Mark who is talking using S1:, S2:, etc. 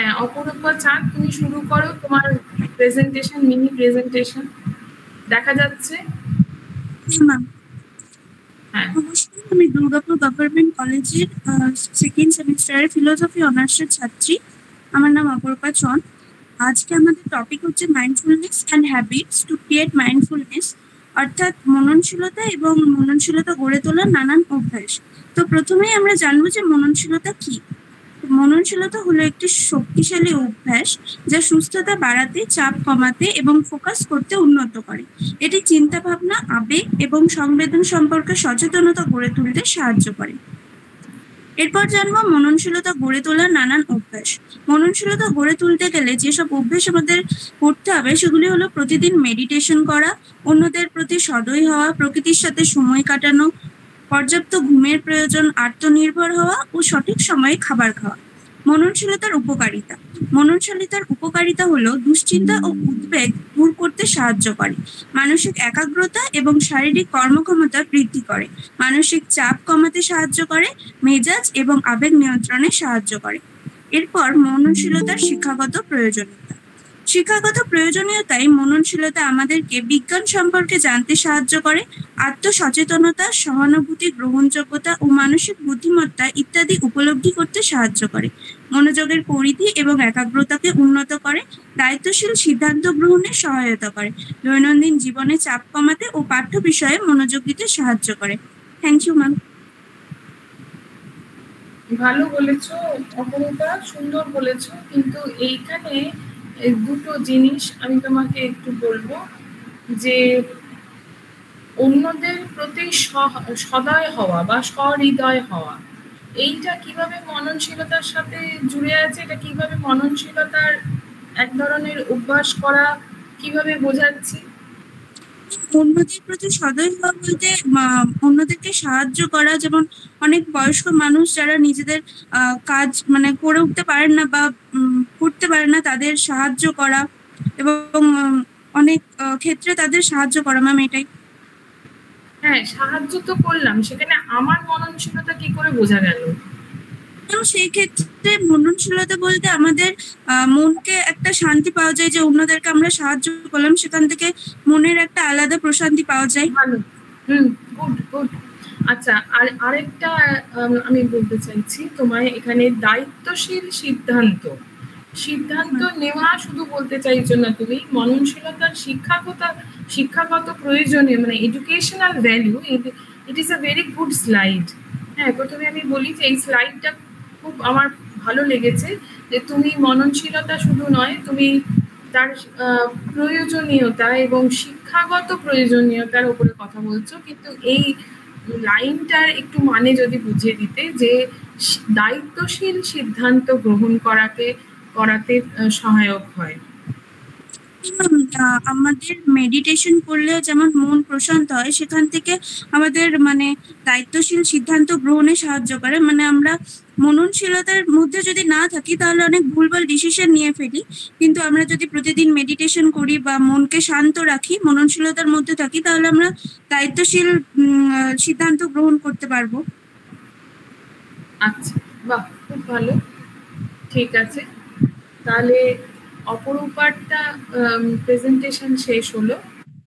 S1: হ্যাঁ, অপরূপা চাঁদ, তুমি শুরু করো তোমার প্রেজেন্টেশন, মিনি প্রেজেন্টেশন। দেখা যাচ্ছে? হ্যাঁ।
S2: নমস্কার, আমি দুর্গাপুর গভর্নমেন্ট কলেজের সেকেন্ড সেমিস্টারের ফিলোসফি অনার্সের ছাত্রী। আমার নাম অপরূপা চন্দ। আজকে আমাদের টপিক হচ্ছে mindfulness and habits to create mindfulness, অর্থাৎ মননশীলতা এবং মননশীলতা গড়ে তোলার নানান অভ্যাস। তো প্রথমেই আমরা জানবো যে মননশীলতা কি। মননশীলতা হলো একটি শক্তিশালী অভ্যাস যা সুস্থতা বাড়াতে, চাপ কমাতে এবং ফোকাস করতে উন্নত করে। এটি চিন্তা ভাবনা, আবেগ এবং সংবেদন সম্পর্কে সচেতনতা গড়ে তুলতে সাহায্য করে। এরপর জানবো মননশীলতা গড়ে তোলার নানান অভ্যাস। মননশীলতা গড়ে তুলতে গেলে যেসব অভ্যাস আমাদের করতে হবে সেগুলি হলো প্রতিদিন মেডিটেশন করা, অন্যদের প্রতি সদয় হওয়া, প্রকৃতির সাথে সময় কাটানো, পর্যাপ্ত ঘুমের প্রয়োজন, আত্মনির্ভর হওয়া ও সঠিক সময়ে খাবার খাওয়া। মননশীলতার উপকারিতা। মননশীলতার উপকারিতা হলো দুশ্চিন্তা ও উদ্বেগ দূর করতে সাহায্য করে, মানসিক একাগ্রতা এবং শারীরিক কর্মক্ষমতা বৃদ্ধি করে, মানসিক চাপ কমাতে সাহায্য করে, মেজাজ এবং আবেগ নিয়ন্ত্রণে সাহায্য করে। এরপর মননশীলতার শিক্ষাগত প্রয়োজনীয়তা। শিক্ষাগত প্রয়োজনীয়তায় মননশীলতা আমাদেরকে বিজ্ঞান সম্পর্কে জানতে সাহায্য করে, আত্মসচেতনতা, সহানুভূতি, গ্রহণযোগ্যতা ও মানসিক বুদ্ধিমত্তা ইত্যাদি উপলব্ধি করতে সাহায্য করে, মনোযোগের পরিধি এবং একাগ্রতাকে উন্নত করে, দায়িত্বশীল সিদ্ধান্ত গ্রহণে সহায়তা করে, দৈনন্দিন জীবনে চাপ কমাতে ও পাঠ্য বিষয়ে মনোযোগ দিতে সাহায্য করে। Thank you ma'am.
S1: ভালো বলেছো অপরূপা, সুন্দর বলেছো, কিন্তু এইখানে দুটো জিনিস আমি তোমাকে একটু বলবো, যে অন্যদের প্রতি সদয় হওয়া বা সহৃদয় হওয়া, এইটা কিভাবে মননশীলতার সাথে জুড়ে আছে, এটা কিভাবে মননশীলতার এক ধরনের অভ্যাস করা, কিভাবে বোঝাচ্ছি?
S2: অন্যদের প্রতি সদয় হওয়া বলতে অন্যদেরকে সাহায্য করা, যেমন অনেক বয়স্ক মানুষ যারা নিজেদের কাজ মানে করে উঠতে পারেন না বা করতে পারেন না, তাদের সাহায্য করা এবং অনেক ক্ষেত্রে তাদের সাহায্য করা। ম্যাম এটাই।
S1: হ্যাঁ, সাহায্য তো করলাম, সেখানে আমার মননশীলতা কি করে বোঝা গেল?
S2: সেই ক্ষেত্রে মননশীলতা বলতে আমাদের মনকে একটা শান্তি পাওয়া যায়, যে অন্যদেরকে আমরা সাহায্য করলাম, সেখান থেকে মনের একটা আলাদা প্রশান্তি পাওয়া যায়।
S1: ভালো, গুড গুড। আচ্ছা, আর আরেকটা আমি বলতে চাইছি তোমায়, এখানে দায়িত্বশীল সিদ্ধান্ত নেওয়া শুধু বলতে চাইছো না তুমি, মননশীলতার শিক্ষাগত প্রয়োজনীয় মানে educational value, it is a very good slide. হ্যাঁ, প্রথমে আমি বলি যে এই স্লাইডটা খুব আমার ভালো লেগেছে, যে তুমি মননশীলতা শুধু নয়, তুমি তার প্রয়োজনীয়তা এবং শিক্ষাগত প্রয়োজনীয়তার উপরে কথা বলছো, কিন্তু এই লাইনটার একটু মানে যদি বুঝিয়ে দিতে, যে দায়িত্বশীল সিদ্ধান্ত গ্রহণ করাতে সহায়ক হয়।
S2: আমাদের মেডিটেশন করলে যেমন মন প্রশান্ত হয়, সেখান থেকে আমাদের মানে দায়িত্বশীল সিদ্ধান্ত গ্রহণে সাহায্য করে। মানে আমরা মননশীলতার মধ্যে যদি না থাকি তাহলে অনেক ভুলভাল ডিসিশন নিয়ে ফেলি, কিন্তু আমরা যদি প্রতিদিন মেডিটেশন করি বা মনকে শান্ত রাখি, মননশীলতার মধ্যে থাকি, তাহলে আমরা দায়িত্বশীল সিদ্ধান্ত গ্রহণ করতে পারবো।
S1: আচ্ছা, বাহ, খুব ভালো। ঠিক আছে, তাহলে অপরূপারটা প্রেজেন্টেশন শেষ হলো।